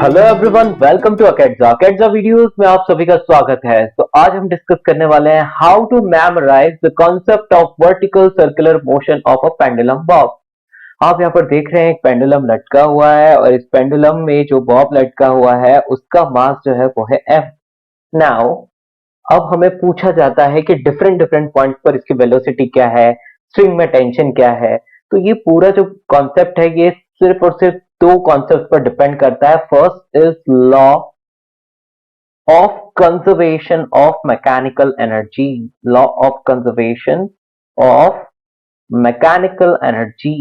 Hello everyone, welcome to अकेडजा। अकेडजा videos में आप सभी का स्वागत है। तो आज हम डिस्कस करने वाले हैं how to memorise the concept of vertical circular motion of a pendulum bob. आप यहाँ पर देख रहे हैं एक पेंडुलम लटका हुआ है और इस पेंडुलम में जो बॉब लटका हुआ है उसका मास जो है वो है एफ। नाउ अब हमें पूछा जाता है कि डिफरेंट डिफरेंट पॉइंट्स पर इसकी वेलोसिटी क्या है, स्ट्रिंग में टेंशन क्या है। तो ये पूरा जो कॉन्सेप्ट है ये सिर्फ और सिर्फ दो कॉन्सेप्ट पर डिपेंड करता है। First is law of conservation of mechanical energy, law of conservation of mechanical energy,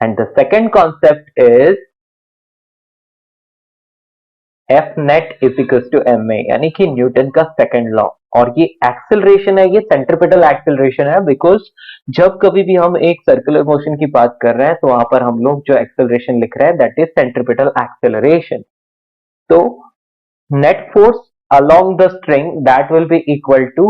and the second concept is F net is equal to m a, यानी कि न्यूटन का सेकंड लॉ। और ये acceleration है, ये centripetal acceleration है, because जब कभी भी हम एक सर्कुलर मोशन की बात कर रहे हैं तो वहां पर हम लोग जो एक्सेलरेशन लिख रहे हैं दैट इज सेंट्रीपिटल एक्सेलरेशन। तो net force along the string that will be equal to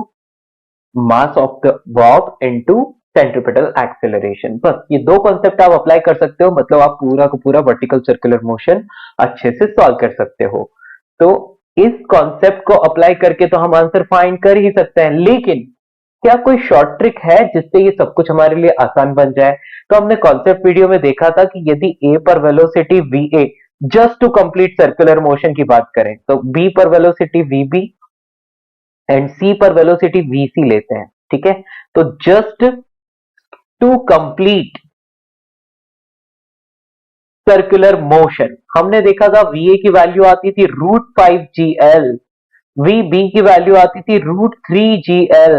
mass of the bob into centripetal acceleration. बस ये दो कॉन्सेप्ट आप अप्लाई कर सकते हो, मतलब आप पूरा का पूरा वर्टिकल सर्कुलर मोशन अच्छे से सॉल्व कर सकते हो। तो इस कॉन्सेप्ट को अप्लाई करके तो हम आंसर फाइंड कर ही सकते हैं, लेकिन क्या कोई शॉर्ट ट्रिक है जिससे ये सब कुछ हमारे लिए आसान बन जाए? तो हमने कॉन्सेप्ट वीडियो में देखा था कि यदि ए पर velocity v A, just to complete circular motion की बात करें तो बी पर velocity v B and C पर वेलोसिटी वी सी लेते हैं, ठीक है। तो just to complete circular motion हमने देखा था वी ए की वैल्यू आती थी √5 GL, वी बी की वैल्यू आती थी √3 GL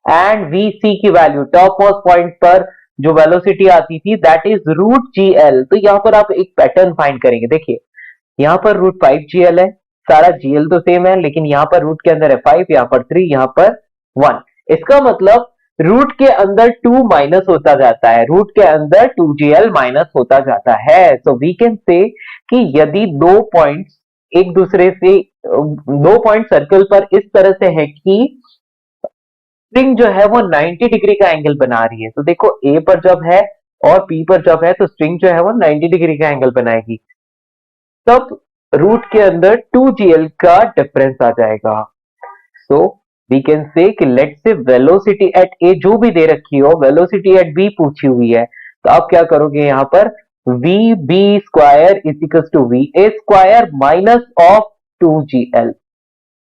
एंड वी सी की वैल्यू टॉप मोस्ट पॉइंट पर जो वेलोसिटी आती थी दैट इज √GL। तो यहां पर आप एक पैटर्न फाइंड करेंगे। देखिए यहां पर √5 GL है, सारा GL तो सेम है, लेकिन यहां पर रूट के अंदर है 5, यहां पर 3, यहां पर 1। इसका मतलब रूट के अंदर 2 माइनस होता जाता है, रूट के अंदर 2GL माइनस होता जाता है। सो वी कैन से कि यदि दो पॉइंट्स एक दूसरे से, दो पॉइंट सर्कल पर इस तरह से है कि स्ट्रिंग जो है वो 90 डिग्री का एंगल बना रही है। तो देखो ए पर जब है और पी पर जब है तो स्ट्रिंग जो है वो 90 डिग्री का एंगल बनाएगी, तब रूट के अंदर 2GL का डिफरेंस आ जाएगा। सो वी कैन से कि लेट से वेलोसिटी एट ए जो भी दे रखी हो, वेलोसिटी एट बी पूछी हुई है, तो आप क्या करोगे यहां पर v B square is equal to we A square minus of 2GL,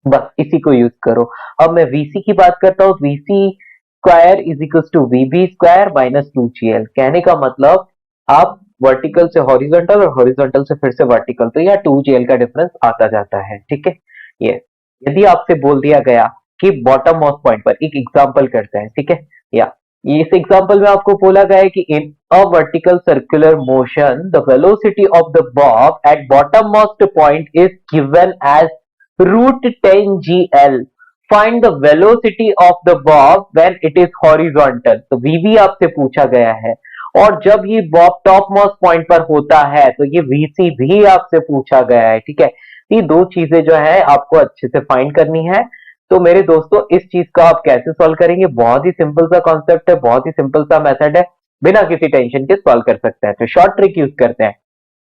बस इसी को यूज करो। अब मैं वीसी की बात करता हूं, VC square is equal to VB square minus 2GL। कहने का मतलब आप वर्टिकल से हॉरिजॉन्टल और हॉरिजॉन्टल से फिर से वर्टिकल, तो यह 2GL का डिफरेंस आता जाता है, ठीक है। ये यदि आपसे बोल दिया गया कि बॉटम मोस्ट पॉइंट पर एक एग्जांपल करते हैं, ठीक है, या इस एग्जांपल में आपको बोला गया है कि in a vertical circular motion the velocity of the bob at bottom most point is given as √10 GL, find the velocity of the bob when it is horizontal. तो वीवी आपसे पूछा गया है, और जब ये बॉब टॉप मोस्ट पॉइंट पर होता है तो ये वीसी भी आपसे पूछा गया है, ठीक है। ये दो चीजें जो है आपको अच्छे से फाइंड करनी है। तो मेरे दोस्तों इस चीज का आप कैसे सॉल्व करेंगे? बहुत ही सिंपल सा कॉन्सेप्ट है, बहुत ही सिंपल सा मेथड है, बिना किसी टेंशन के सॉल्व कर सकते हैं। तो शॉर्ट ट्रिक यूज करते हैं।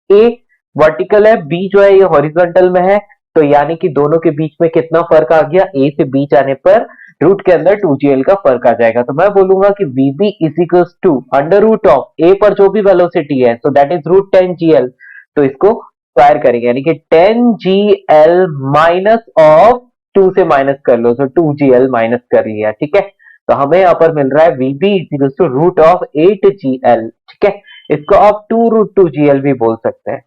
ए वर्टिकल है, बी जो है ये हॉरिजॉन्टल में है, तो यानी कि दोनों के बीच में कितना फर्क आ गया? ए से बी जाने पर रूट के अंदर 2GL का फर्क आ जाएगा। तो मैं बोलूंगा कि VB is equal to under root of A पर जो भी वेलोसिटी है, सो दैट इज √10 GL। तो इसको स्क्वायर करेंगे, यानी कि 10GL माइनस ऑफ 2 से माइनस कर लो, तो 2GL माइनस कर लिया, ठीक है। तो हमें यहाँ पर मिल रहा है VB is equal to √8GL, ठीक है। इसको आप 2√2GL भी बोल सकते हैं।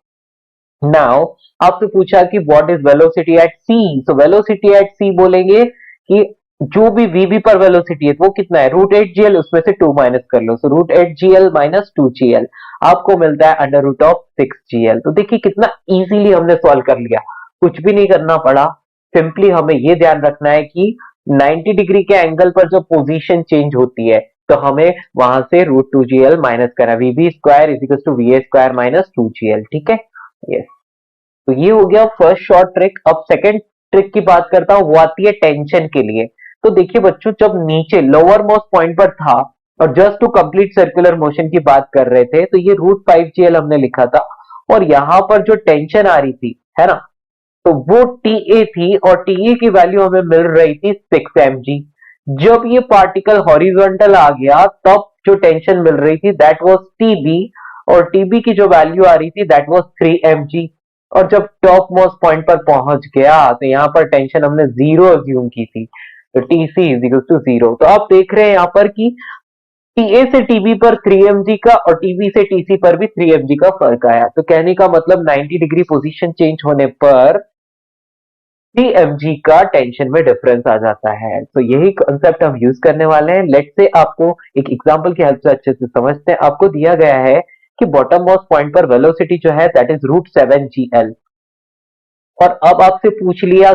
नाउ आपसे पूछा कि what is velocity at C, so velocity at C बोलेंगे कि जो भी वीबी पर वेलोसिटी है वो कितना है? √8GL, उसमें से 2 माइनस कर लो, सो √8GL माइनस 2GL आपको मिलता है अंडर रूट ऑफ 6GL। तो देखिए कितना इजीली हमने सॉल्व कर लिया, कुछ भी नहीं करना पड़ा। सिंपली हमें ये ध्यान रखना है कि 90 डिग्री के एंगल पर जो पोजीशन चेंज होती है तो हमें वहां से √2GL माइनस करना, VB square is equal to we A square minus 2GL, ठीक है। यस, तो ये हो गया फर्स्ट शॉर्ट ट्रिक। अब सेकंड ट्रिक की बात करता हूं, वो आती है टेंशन के लिए। तो देखिए बच्चों, जब नीचे लोअर मोस्ट पॉइंट पर था और just to complete circular motion की बात कर रहे थे, तो ये √5GL हमने लिखा था, और यहां पर जो टेंशन आ रही थी है ना। तो वो TA थी और TA की वैल्यू हमें मिल रही थी 6 mg। जब ये पार्टिकल हॉरिजॉन्टल आ गया तब जो टेंशन मिल रही थी दैट वाज TB, और TB की जो वैल्यू आ रही थी दैट वाज 3 mg। और जब टॉप मोस्ट पॉइंट पर पहुंच गया तो यहाँ पर टेंशन हमने जीरो अज्यूम की थी, तो TC is equal to zero. तो आप देख रहे हैं यहाँ पर कि TA से TB पर 3 mg का और TB से TC पर भी 3 mg का फर्क आया। तो कहने का मतलब 90 डिग्री पोजीशन चेंज होने पर 3 mg का टेंशन में डिफरेंस आ जाता है। तो यही कॉन्सेप्ट हम यूज करने वाले हैं। लेट से आपको एक एग्जांपल की हेल्प से अच्छे से समझते हैं। आपको दिया गया है कि बॉटम मोस्ट पॉइंट पर वेलोसिटी जो है दैट इज √7 gl, और अब आपसे पूछ लिया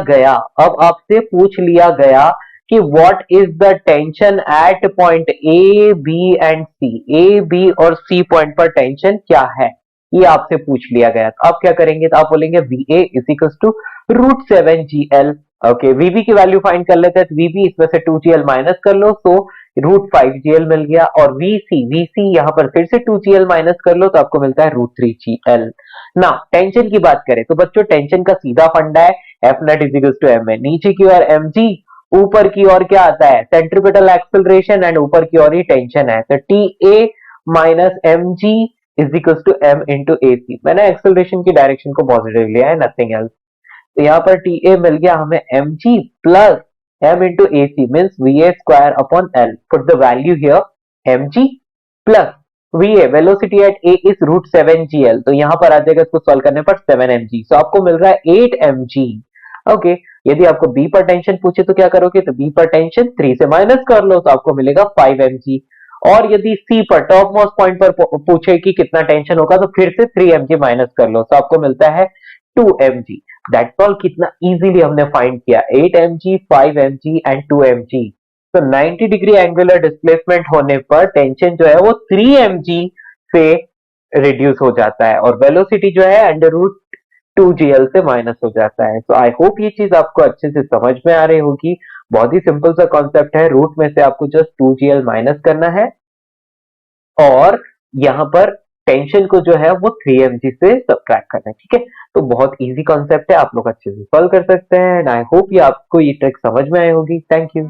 गया कि what is the tension at point A B and C. A B और सी पॉइंट पर टेंशन क्या है, ये आपसे पूछ लिया गया। तो आप क्या करेंगे, तो आप बोलेंगे VA is equal to √7 gl। Okay, VB की वैल्यू फाइंड कर लेते हैं। तो VB इसमें से 2gl माइनस कर लो तो √5gl मिल गया। और VC यहाँ पर फिर से 2gl माइनस कर लो तो आपको मिलता है √3gl। ना टेंशन की बात करें तो बच्चों टेंशन का सीधा फंडा है F not is equal to ma। नीचे की ओर mg, ऊपर की ओर क्या आता है, सेंट्रीपिटल एक्सेलरेशन, एंड ऊपर की ओर ही टेंशन है। तो TA minus mg is equal to m into AC। मैंने एक्सेलरेशन की डायरेक्शन को पॉजिटिव लिया है, नथिंग एल्स। तो यहाँ पर TA मिल गया हमें mg plus m into AC means VA square upon L। Put the value here, mg plus VA velocity at A is √7 gl। तो यहाँ पर आ जाएगा इसको सॉल्व करने पर 7 mg। तो आपको मिल रहा है 8 mg। ओके, यदि आपको B पर टेंशन पूछे तो क्या करोगे, तो B पर टेंशन 3 से माइनस कर लो तो आपको मिलेगा 5 mg। और यदि C पर टॉप मोस्ट पॉइंट पर पूछे कि कितना टेंशन होगा तो फिर से 3 mg माइनस कर लो तो आपको मिलता है 2 mg। That's all. कितना इजीली हमने फाइंड किया, 8 mg, 5 mg एंड 2 mg। तो 90 डिग्री एंगुलर डिस्प्लेसमेंट होने पर टेंशन जो है वो 3 mg से रिड्यूस हो जाता है और वेलोसिटी जो है √2gl से माइनस हो जाता है। तो आई होप ये चीज आपको अच्छे से समझ में आ रही होगी। बहुत ही सिंपल सा कॉन्सेप्ट है, रूट में से आपको जस्ट 2gl माइनस करना है और यहाँ पर टेंशन को जो है वो 3 mg से सब्ट्रैक्ट करना है। ठीक है, तो बहुत इजी कॉन्सेप्ट है, आप लोग अच्छे से सॉल्व कर सकते हैं। एंड आई होप ये आपको ये ट्रिक समझ में आई होगी। Thank you.